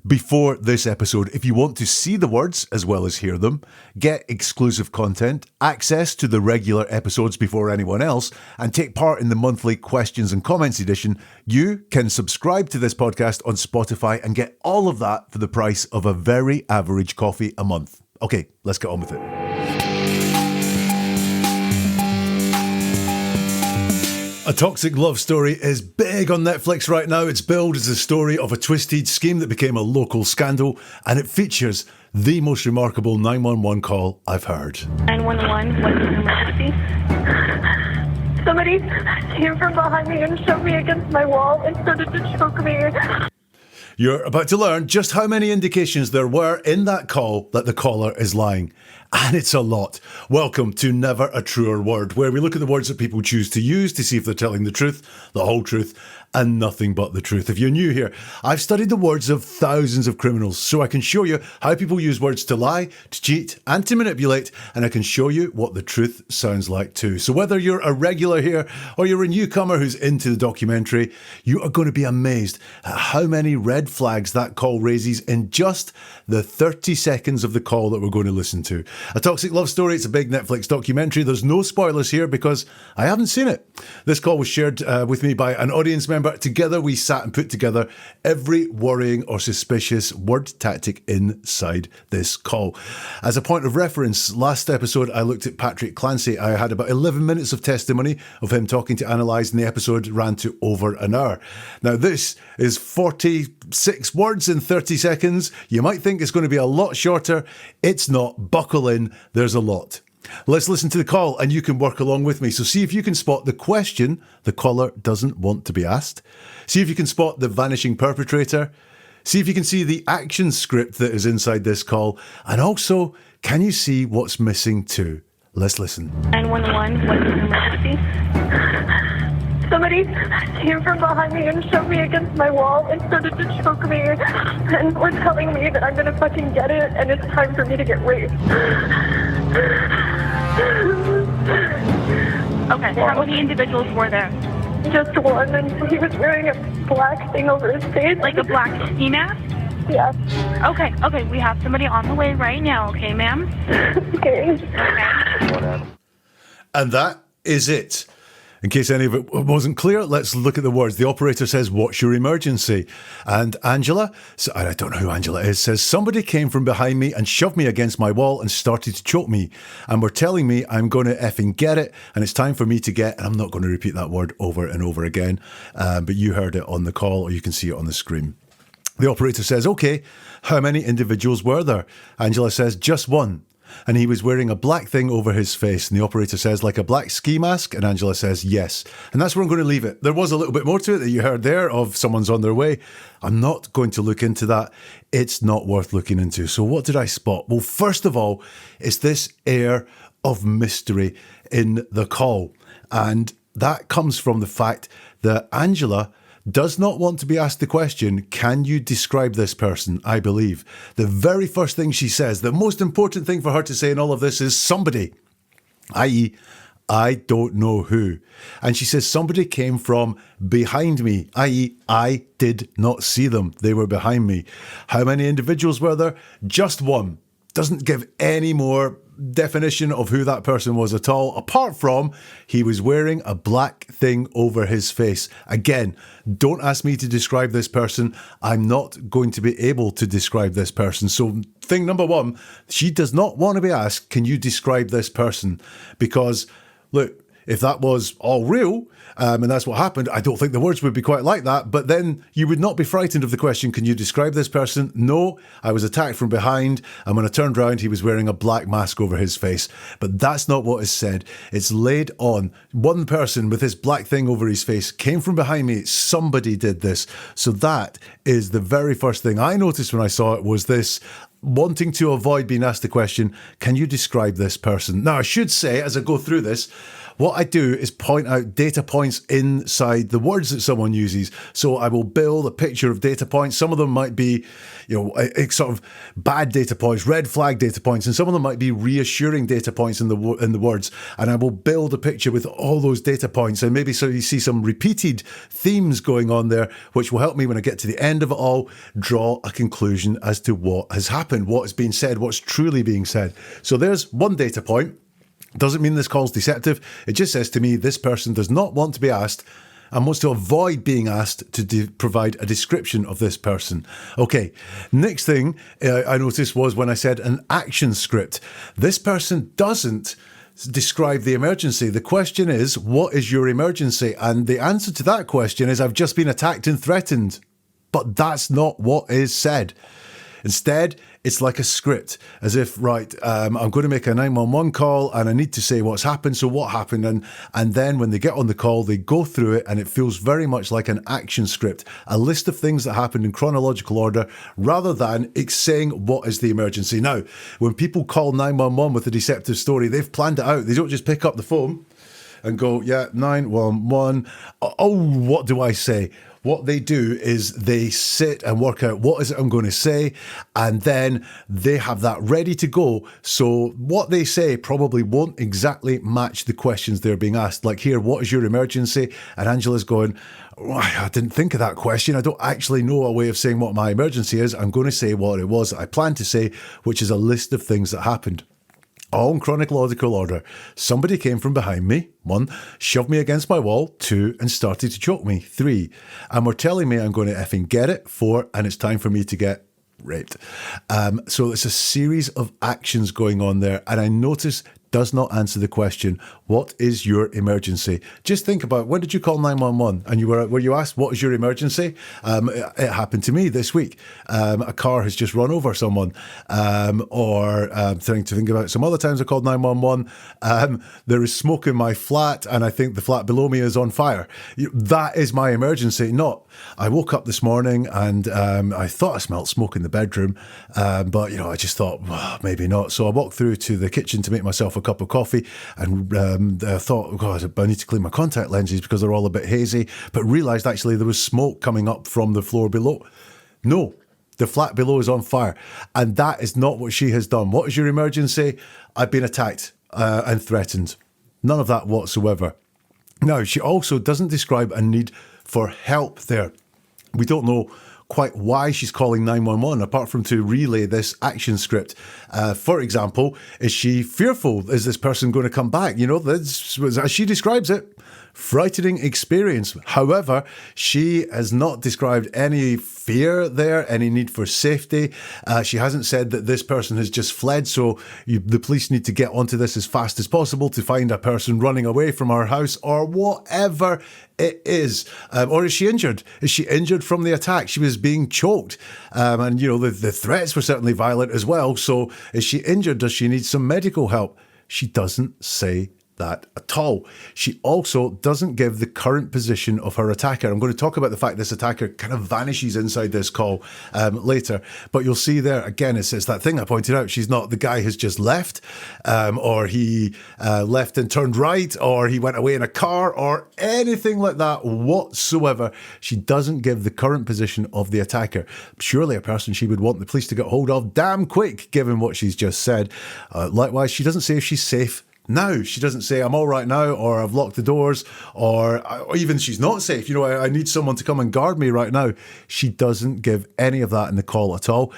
before this episode. If you want to see the words as well as hear them, get exclusive content, access to the regular episodes before anyone else, and take part in the monthly questions and comments edition, you can subscribe to this podcast on Spotify and get all of that for the price of a very average coffee a month. Okay, let's get on with it. A Toxic Love Story is big on Netflix right now. It's billed as a story of a twisted scheme that became a local scandal, and it features the most remarkable 911 call I've heard. 911, what's an emergency? Somebody came from behind me and shoved me against my wall and started to choke me. You're about to learn just how many indications there were in that call that the caller is lying. And it's a lot. Welcome to Never a Truer Word, where we look at the words that people choose to use to see if they're telling the truth, the whole truth, and nothing but the truth. If you're new here, I've studied the words of thousands of criminals, so I can show you how people use words to lie, to cheat, and to manipulate, and I can show you what the truth sounds like too. So whether you're a regular here or you're a newcomer who's into the documentary, you are going to be amazed at how many red flags that call raises in just the 30 seconds of the call that we're going to listen to. A Toxic Love Story, it's a big Netflix documentary. There's no spoilers here because I haven't seen it. This call was shared with me by an audience member. Together we sat and put together every worrying or suspicious word tactic inside this call. As a point of reference, last episode I looked at Patrick Clancy. I had about 11 minutes of testimony of him talking to Analyse, and the episode ran to over an hour. Now this is 46 words in 30 seconds. You might think it's going to be a lot shorter. It's not. Buckle in. There's a lot. Let's listen to the call and you can work along with me. So see if you can spot the question the caller doesn't want to be asked. See if you can spot the vanishing perpetrator. See if you can see the action script that is inside this call. And also, can you see what's missing too? Let's listen. 911, what's an emergency? Somebody came from behind me and shoved me against my wall and started to choke me and were telling me that I'm going to fucking get it and it's time for me to get raped. Okay, how many individuals were there? Just one, and he was wearing a black thing over his face. Like a black ski mask? Yeah. Okay, we have somebody on the way right now, okay, ma'am? Okay. Okay. And that is it. In case any of it wasn't clear, let's look at the words. The operator says, "What's your emergency?" And Angela, I don't know who Angela is, says, "Somebody came from behind me and shoved me against my wall and started to choke me. And were telling me I'm going to effing get it and it's time for me to get," and I'm not going to repeat that word over and over again, but you heard it on the call or you can see it on the screen. The operator says, "Okay, how many individuals were there?" Angela says, "Just one. And he was wearing a black thing over his face." And the operator says, "Like a black ski mask?" And Angela says, "Yes." And that's where I'm going to leave it. There was a little bit more to it that you heard there of someone's on their way. I'm not going to look into that. It's not worth looking into. So what did I spot? Well, first of all, it's this air of mystery in the call. And that comes from the fact that Angela does not want to be asked the question, "Can you describe this person?" I believe. The very first thing she says, the most important thing for her to say in all of this is somebody, i.e., I don't know who. And she says somebody came from behind me, i.e., I did not see them. They were behind me. How many individuals were there? Just one. Doesn't give any more definition of who that person was at all, apart from he was wearing a black thing over his face. Again, don't ask me to describe this person. I'm not going to be able to describe this person. So thing number one, she does not want to be asked, "Can you describe this person?" Because look, if that was all real, and that's what happened, I don't think the words would be quite like that. But then you would not be frightened of the question, "Can you describe this person?" No, I was attacked from behind, and when I turned around, he was wearing a black mask over his face. But that's not what is said. It's laid on. One person with this black thing over his face came from behind me. Somebody did this. So that is the very first thing I noticed when I saw it, was this wanting to avoid being asked the question, "Can you describe this person?" Now, I should say, as I go through this, What I do is point out data points inside the words that someone uses. So I will build a picture of data points. Some of them might be, sort of bad data points, red flag data points, and some of them might be reassuring data points in the words. And I will build a picture with all those data points, and maybe so you see some repeated themes going on there, which will help me when I get to the end of it all, draw a conclusion as to what has happened, what is being said, what's truly being said. So there's one data point. Doesn't mean this call's deceptive. It just says to me this person does not want to be asked and wants to avoid being asked to provide a description of this person. Okay, next thing I noticed was when I said an action script. This person doesn't describe the emergency. The question is, what is your emergency? And the answer to that question is, I've just been attacked and threatened. But that's not what is said. Instead, it's like a script, as if, right, I'm going to make a 911 call and I need to say what's happened, so what happened, and then when they get on the call, they go through it, and it feels very much like an action script, a list of things that happened in chronological order, rather than it's saying what is the emergency. Now, when people call 911 with a deceptive story, they've planned it out. They don't just pick up the phone and go, yeah, 911, oh, what do I say? What they do is they sit and work out what is it I'm going to say, and then they have that ready to go. So what they say probably won't exactly match the questions they're being asked. Like here, what is your emergency? And Angela's going, oh, I didn't think of that question. I don't actually know a way of saying what my emergency is. I'm going to say what it was that I planned to say, which is a list of things that happened. All in chronological order. Somebody came from behind me, 1, shoved me against my wall, 2, and started to choke me, 3, and were telling me I'm going to effing get it, 4, and it's time for me to get raped. So it's a series of actions going on there, and I notice does not answer the question, what is your emergency? Just think about, when did you call 911? And were you asked, what is your emergency? It happened to me this week. A car has just run over someone. Or trying to think about some other times I called 911. There is smoke in my flat, and I think the flat below me is on fire. That is my emergency. Not, I woke up this morning and I thought I smelled smoke in the bedroom, but I just thought, well, maybe not. So I walked through to the kitchen to make myself a cup of coffee, and I thought, oh God, I need to clean my contact lenses because they're all a bit hazy, but realised actually there was smoke coming up from the floor below. No, the flat below is on fire, and that is not what she has done. What is your emergency? I've been attacked and threatened. None of that whatsoever. Now, she also doesn't describe a need for help there. We don't know quite why she's calling 911, apart from to relay this action script. For example, is she fearful? Is this person going to come back? That's, as she describes it, frightening experience. However, she has not described any fear there, any need for safety. She hasn't said that this person has just fled, so the police need to get onto this as fast as possible to find a person running away from our house, or whatever it is. Or is she injured? Is she injured from the attack? She was being choked. And, the threats were certainly violent as well. So is she injured? Does she need some medical help? She doesn't say that at all. She also doesn't give the current position of her attacker. I'm going to talk about the fact this attacker kind of vanishes inside this call later, but you'll see there again, it's that thing I pointed out. She's not, the guy has just left, or he left and turned right, or he went away in a car, or anything like that whatsoever. She doesn't give the current position of the attacker. Surely a person she would want the police to get hold of damn quick, given what she's just said. Likewise, she doesn't say if she's safe now. She doesn't say I'm all right now, or I've locked the doors, or even she's not safe. I need someone to come and guard me right now. She doesn't give any of that in the call at all.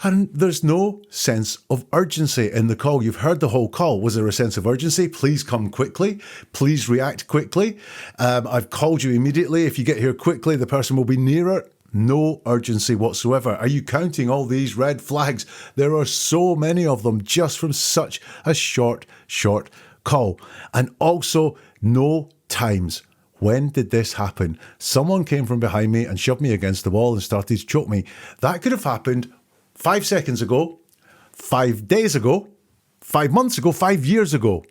And there's no sense of urgency in the call. You've heard the whole call. Was there a sense of urgency? Please come quickly. Please react quickly. I've called you immediately. If you get here quickly, the person will be nearer. No urgency whatsoever. Are you counting all these red flags? There are so many of them just from such a short call. And also no times. When did this happen? Someone came from behind me and shoved me against the wall and started to choke me. That could have happened 5 seconds ago, 5 days ago, 5 months ago, 5 years ago.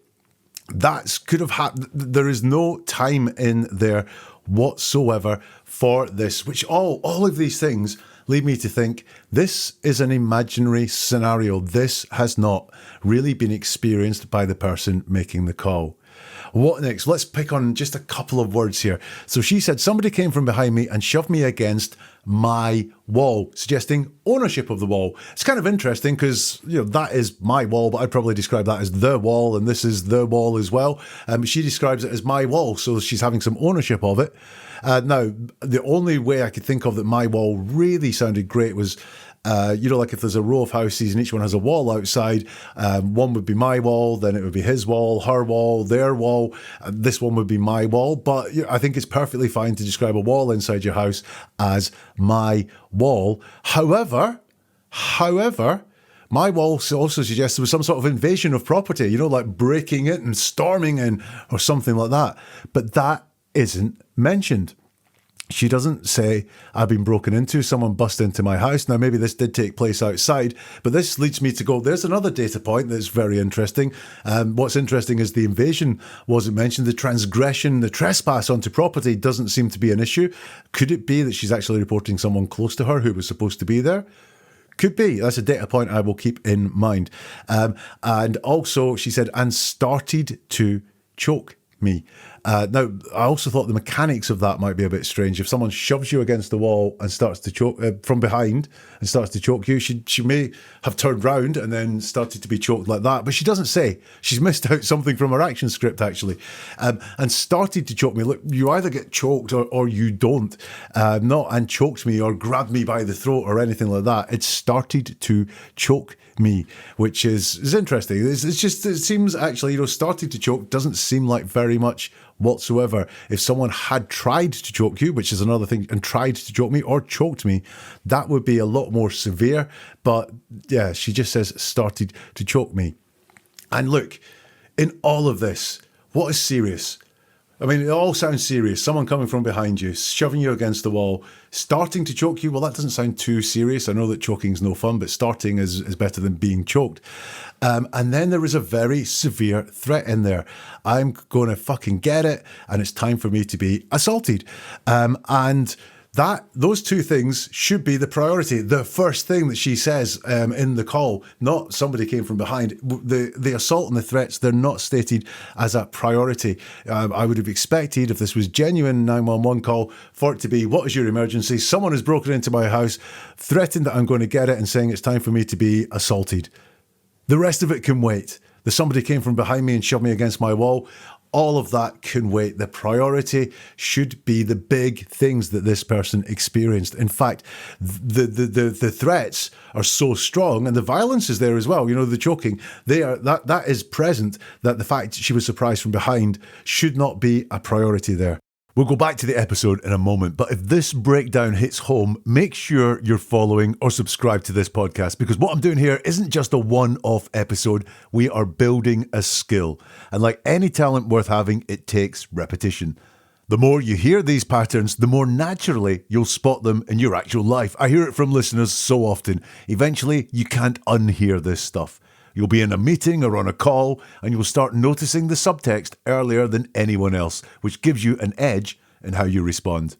That could have happened. There is no time in there whatsoever for this, which all of these things lead me to think this is an imaginary scenario. This has not really been experienced by the person making the call. What next? Let's pick on just a couple of words here. So she said, somebody came from behind me and shoved me against my wall, suggesting ownership of the wall. It's kind of interesting because, that is my wall, but I'd probably describe that as the wall, and this is the wall as well. She describes it as my wall, so she's having some ownership of it. Now, the only way I could think of that my wall really sounded great was, like if there's a row of houses and each one has a wall outside, one would be my wall, then it would be his wall, her wall, their wall, this one would be my wall. But I think it's perfectly fine to describe a wall inside your house as my wall. However, my wall also suggests there was some sort of invasion of property, like breaking it and storming in or something like that. But that isn't mentioned. She doesn't say, I've been broken into, someone bust into my house. Now, maybe this did take place outside, but this leads me to go, there's another data point that's very interesting. What's interesting is the invasion wasn't mentioned. The transgression, the trespass onto property doesn't seem to be an issue. Could it be that she's actually reporting someone close to her who was supposed to be there? Could be. That's a data point I will keep in mind. And also, she said, and started to choke me. Now, I also thought the mechanics of that might be a bit strange. If someone shoves you against the wall and starts to choke from behind and starts to choke you, she may have turned round and then started to be choked like that. But she doesn't say. She's missed out something from her action script, actually. And started to choke me. Look, you either get choked or you don't. Not and choked me or grabbed me by the throat or anything like that. It started to choke me, which is interesting. It seems actually, started to choke doesn't seem like very much whatsoever. If someone had tried to choke you, which is another thing, and tried to choke me or choked me, that would be a lot more severe. But yeah, she just says started to choke me. And look, in all of this, what is serious? I mean, it all sounds serious. Someone coming from behind you, shoving you against the wall, starting to choke you. Well, that doesn't sound too serious. I know that choking's no fun, but starting is better than being choked. And then there is a very severe threat in there. I'm going to fucking get it, and it's time for me to be assaulted. And those two things should be the priority. The first thing that she says in the call, not somebody came from behind. The assault and the threats, they're not stated as a priority. I would have expected, if this was genuine 911 call, for it to be, what is your emergency? Someone has broken into my house, threatened that I'm going to get it, and saying it's time for me to be assaulted. The rest of it can wait. The somebody came from behind me and shoved me against my wall. All of that can wait. The priority should be the big things that this person experienced. In fact, the threats are so strong, and the violence is there as well. The choking, that is present, that the fact she was surprised from behind should not be a priority there. We'll go back to the episode in a moment, but if this breakdown hits home, make sure you're following or subscribe to this podcast, because what I'm doing here isn't just a one-off episode. We are building a skill. And like any talent worth having, it takes repetition. The more you hear these patterns, the more naturally you'll spot them in your actual life. I hear it from listeners so often. Eventually, you can't unhear this stuff. You'll be in a meeting or on a call, and you'll start noticing the subtext earlier than anyone else, which gives you an edge in how you respond.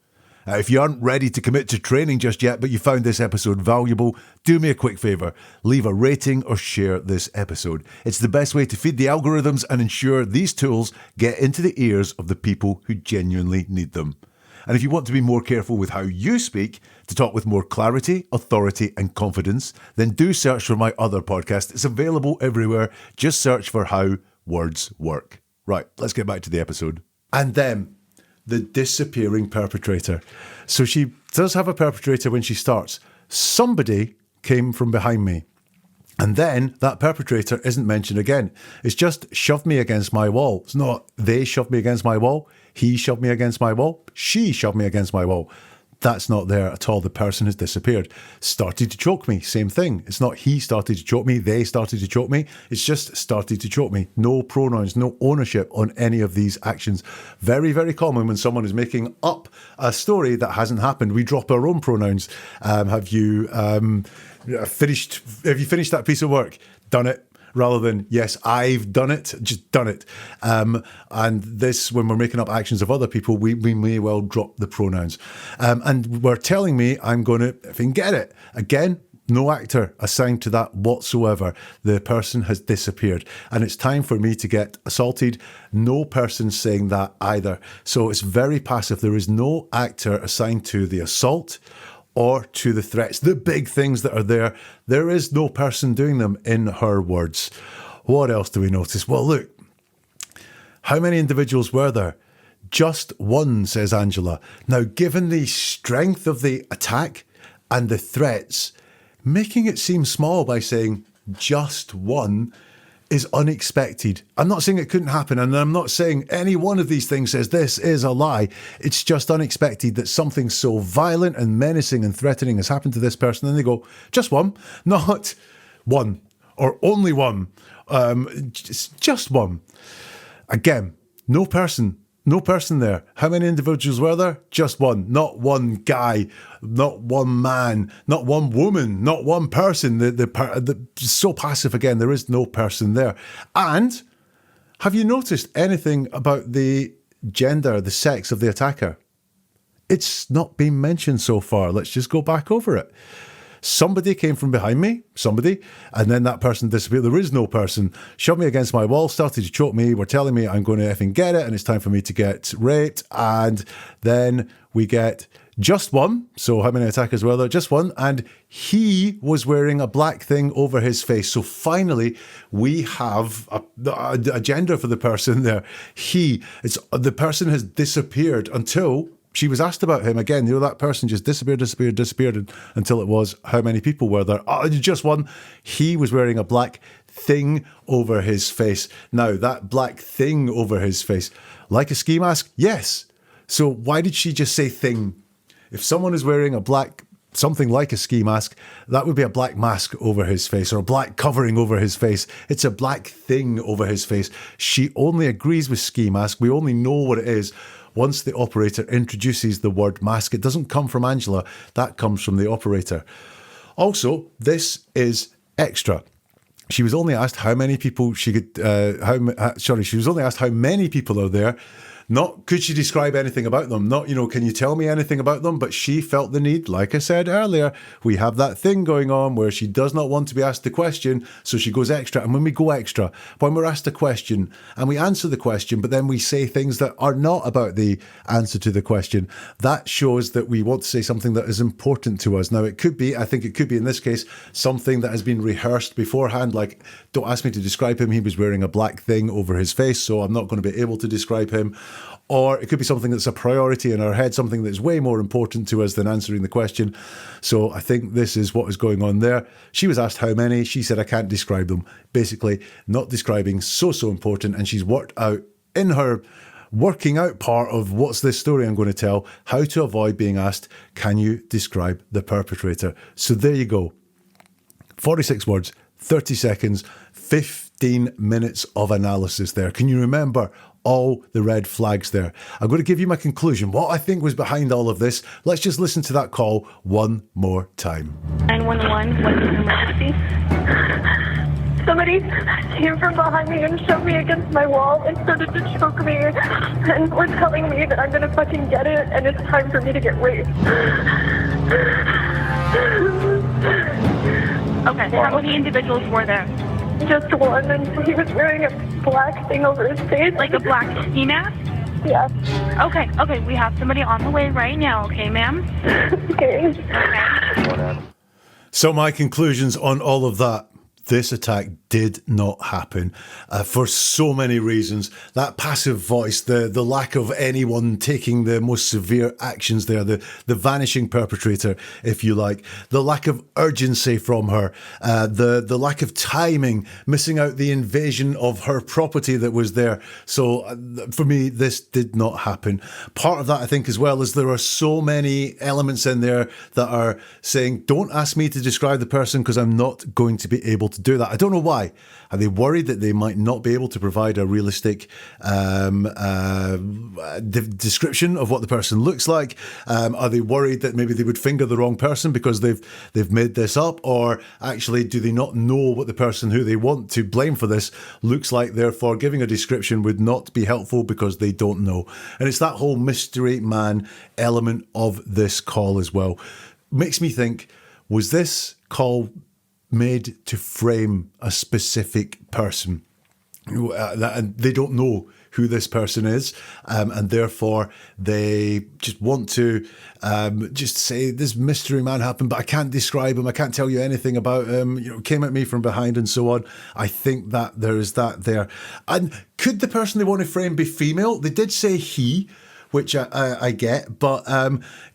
If you aren't ready to commit to training just yet, but you found this episode valuable, do me a quick favour. Leave a rating or share this episode. It's the best way to feed the algorithms and ensure these tools get into the ears of the people who genuinely need them. And if you want to be more careful with how you speak, to talk with more clarity, authority, and confidence, then do search for my other podcast. It's available everywhere. Just search for How Words Work. Right, let's get back to the episode. And then, the disappearing perpetrator. So she does have a perpetrator when she starts. Somebody came from behind me. And then that perpetrator isn't mentioned again. It's just shoved me against my wall. It's not they shoved me against my wall. He shoved me against my wall. She shoved me against my wall. That's not there at all. The person has disappeared. Started to choke me. Same thing. It's not he started to choke me. They started to choke me. It's just started to choke me. No pronouns, no ownership on any of these actions. Very, very common when someone is making up a story that hasn't happened. We drop our own pronouns. Have you finished that piece of work? Done it. Rather than, yes, I've done it, just done it. And this, when we're making up actions of other people, we may well drop the pronouns. And we're telling me I'm going to effing get it. Again, No actor assigned to that whatsoever. The person has disappeared. And it's time for me to get assaulted. No person saying that either. So it's very passive. There is no actor assigned to the assault or to the threats, the big things that are there. There is no person doing them, in her words. What else do we notice? Well, look, how many individuals were there? Just one, says Angela. Now, given the strength of the attack and the threats, making it seem small by saying just one is unexpected. I'm not saying it couldn't happen, and I'm not saying any one of these things says this is a lie. It's just unexpected that something so violent and menacing and threatening has happened to this person, and they go, just one, not one or only one, just one. Again, no person there. How many individuals were there? Just one. Not one guy, not one man, not one woman, not one person. So passive again. There is no person there. And have you noticed anything about the gender, the sex of the attacker? It's not been mentioned so far. Let's just go back over it. Somebody came from behind me, and then that person disappeared. There is no person. Shoved me against my wall, started to choke me, were telling me I'm going to effing get it and it's time for me to get raped. And then we get just one. So how many attackers were there? Just one. And he was wearing a black thing over his face. So finally, we have a gender for the person there. The person has disappeared until she was asked about him again. That person just disappeared until it was how many people were there? Oh, just one. He was wearing a black thing over his face. Now, that black thing over his face, like a ski mask? Yes. So why did she just say thing? If someone is wearing something like a ski mask, that would be a black mask over his face or a black covering over his face. It's a black thing over his face. She only agrees with ski mask. We only know what it is once the operator introduces the word mask. It doesn't come from Angela. That comes from the operator. Also, this is extra. She was only asked how many people she could. She was only asked how many people are there. Not could she describe anything about them? Not, can you tell me anything about them? But she felt the need, like I said earlier, we have that thing going on where she does not want to be asked the question, so she goes extra. And when we go extra, when we're asked a question and we answer the question, but then we say things that are not about the answer to the question, that shows that we want to say something that is important to us. Now, I think it could be in this case, something that has been rehearsed beforehand, like, don't ask me to describe him. He was wearing a black thing over his face, so I'm not going to be able to describe him. Or it could be something that's a priority in our head, something that's way more important to us than answering the question. So I think this is what is going on there. She was asked how many. She said, I can't describe them. Basically, not describing, so important. And she's worked out in her working out part of what's this story I'm going to tell, how to avoid being asked, can you describe the perpetrator? So there you go. 46 words, 30 seconds, 15 minutes of analysis there. Can you remember all the red flags there? I'm going to give you my conclusion, what I think was behind all of this. Let's just listen to that call one more time. 911, what's your emergency? Somebody came from behind me and shoved me against my wall and started to choke me and was telling me that I'm going to fucking get it and it's time for me to get raped. Okay, how many individuals were there? Just one, and he was wearing a black thing over his face. Like a black ski mask? Yeah. Okay, we have somebody on the way right now, okay, ma'am? Okay. Okay. So my conclusions on all of that. This attack did not happen for so many reasons. That passive voice, the lack of anyone taking the most severe actions there, the vanishing perpetrator, if you like, the lack of urgency from her, the lack of timing, missing out the invasion of her property that was there. So for me, this did not happen. Part of that, I think, as well, is there are so many elements in there that are saying, don't ask me to describe the person because I'm not going to be able to do that. I don't know why. Are they worried that they might not be able to provide a realistic description of what the person looks like? Are they worried that maybe they would finger the wrong person because they've made this up? Or actually, do they not know what the person who they want to blame for this looks like? Therefore, giving a description would not be helpful because they don't know. And it's that whole mystery man element of this call as well. Makes me think, Was this call made to frame a specific person? And they don't know who this person is, and therefore they just want to just say this mystery man happened, but I can't describe him, I can't tell you anything about him, came at me from behind and so on. I think that there is that there. And could the person they want to frame be female? They did say he, which I get, but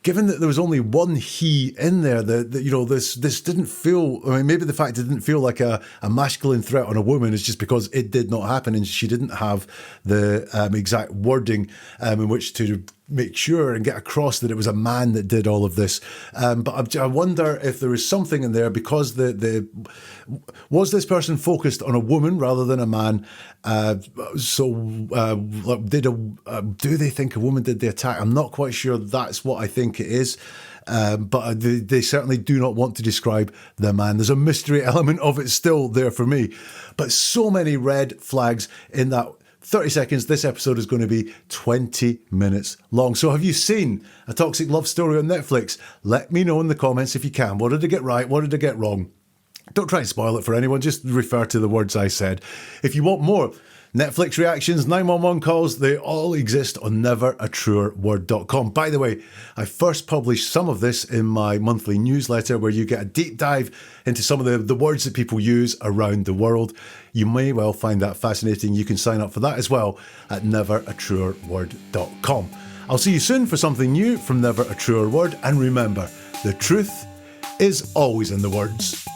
given that there was only one he in there, this didn't feel. I mean, maybe the fact it didn't feel like a masculine threat on a woman is just because it did not happen, and she didn't have the exact wording in which to make sure and get across that it was a man that did all of this. But I wonder if there is something in there, because was this person focused on a woman rather than a man? Do they think a woman did the attack? I'm not quite sure that's what I think it is. But they certainly do not want to describe the man. There's a mystery element of it still there for me. But so many red flags in that 30 seconds. This episode is going to be 20 minutes long. So have you seen A Toxic Love Story on Netflix? Let me know in the comments if you can. What did I get right? What did I get wrong? Don't try and spoil it for anyone. Just refer to the words I said. If you want more Netflix reactions, 911 calls, they all exist on neveratruerword.com. By the way, I first published some of this in my monthly newsletter, where you get a deep dive into some of the words that people use around the world. You may well find that fascinating. You can sign up for that as well at neveratruerword.com. I'll see you soon for something new from Never a Truer Word. And remember, the truth is always in the words.